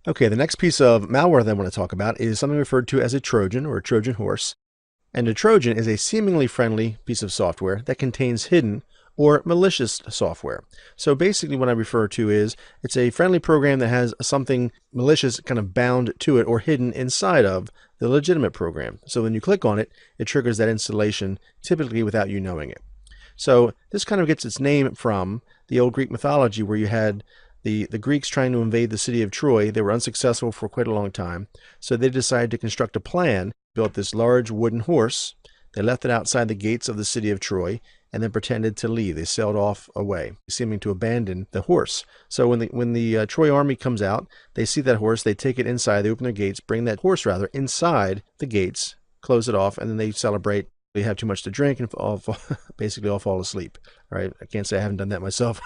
Okay, the next piece of malware that I want to talk about is something referred to as a Trojan or a Trojan horse. And a Trojan is a seemingly friendly piece of software that contains hidden or malicious software. So basically what I refer to is it's a friendly program that has something malicious kind of bound to it or hidden inside of the legitimate program. So when you click on it, it triggers that installation typically without you knowing it. So this kind of gets its name from the old Greek mythology where you had the Greeks trying to invade the city of Troy. They were unsuccessful for quite a long time. So they decided to construct a plan, built this large wooden horse. They left it outside the gates of the city of Troy and then pretended to leave. They sailed off away, seeming to abandon the horse. So when the Troy army comes out, they see that horse, they take it inside, they open their gates, bring that horse rather inside the gates, close it off, and then they celebrate. They have too much to drink and basically all fall asleep. All right, I can't say I haven't done that myself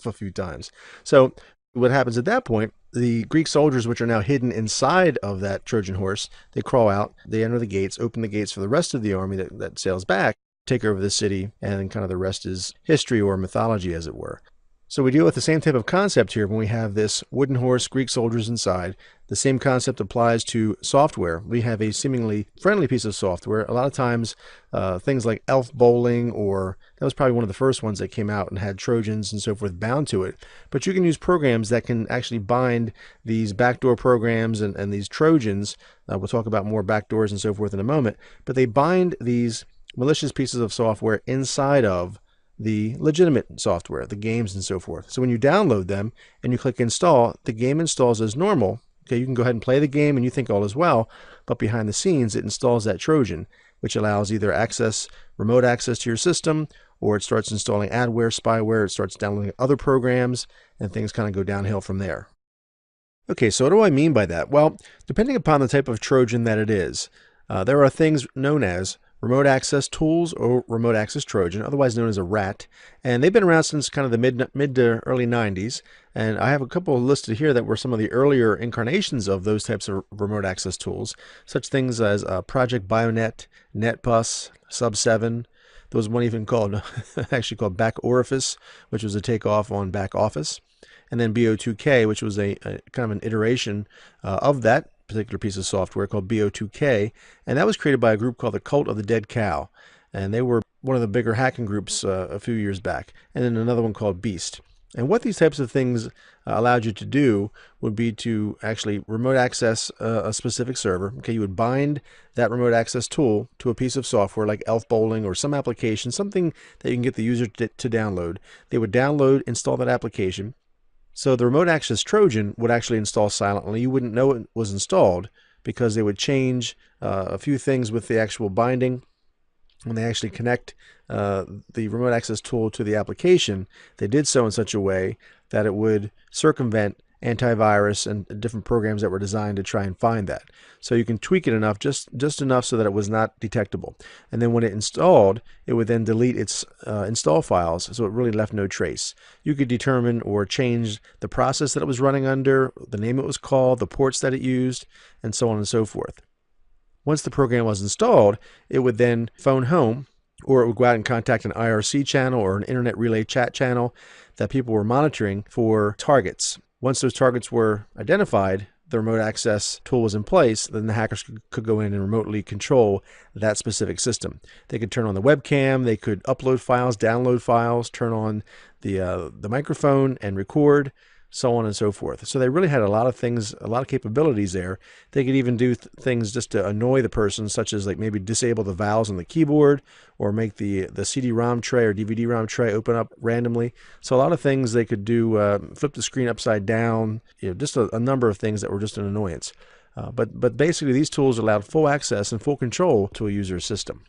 a few times. So what happens at that point, the Greek soldiers, which are now hidden inside of that Trojan horse, they crawl out, they enter the gates, open the gates for the rest of the army that sails back, take over the city, and kind of the rest is history or mythology, as it were. So we deal with the same type of concept here when we have this wooden horse, Greek soldiers inside. The same concept applies to software. We have a seemingly friendly piece of software. A lot of times things like Elf Bowling, or that was probably one of the first ones that came out and had Trojans and so forth bound to it. But you can use programs that can actually bind these backdoor programs and these Trojans. We'll talk about more backdoors and so forth in a moment. But they bind these malicious pieces of software inside of the legitimate software, the games and so forth. So when you download them and you click install, the game installs as normal. Okay, you can go ahead and play the game and you think all is well, but behind the scenes it installs that Trojan, which allows either remote access to your system, or it starts installing adware, spyware, it starts downloading other programs, and things kind of go downhill from there. Okay, so what do I mean by that? Well, depending upon the type of Trojan that it is, there are things known as remote access tools or remote access Trojan, otherwise known as a RAT, and they've been around since kind of the mid to early 90s. And I have a couple listed here that were some of the earlier incarnations of those types of remote access tools, such things as Project Bionet, NetBus, Sub7. There was one even called actually called Back Orifice, which was a takeoff on Back Office, and then BO2K, which was a kind of an iteration of that particular piece of software called BO2K, and that was created by a group called the Cult of the Dead Cow, and they were one of the bigger hacking groups a few years back, and then another one called Beast. And what these types of things allowed you to do would be to actually remote access a specific server. Okay, you would bind that remote access tool to a piece of software like Elf Bowling or some application, something that you can get the user to download. They would download, install that application. So the remote access Trojan would actually install silently. You wouldn't know it was installed because they would change a few things with the actual binding. When they actually connect the remote access tool to the application, they did so in such a way that it would circumvent antivirus and different programs that were designed to try and find that. So you can tweak it enough, just enough so that it was not detectable. And then when it installed, it would then delete its install files, so it really left no trace. You could determine or change the process that it was running under, the name it was called, the ports that it used, and so on and so forth. Once the program was installed, it would then phone home, or it would go out and contact an IRC channel or an internet relay chat channel that people were monitoring for targets. Once those targets were identified, the remote access tool was in place, then the hackers could go in and remotely control that specific system. They could turn on the webcam, they could upload files, download files, turn on the microphone and record, so on and so forth. So they really had a lot of things, a lot of capabilities there. They could even do things just to annoy the person, such as like maybe disable the vowels on the keyboard, or make the CD-ROM tray or DVD-ROM tray open up randomly. So a lot of things they could do, flip the screen upside down, just a number of things that were just an annoyance. But basically these tools allowed full access and full control to a user's system.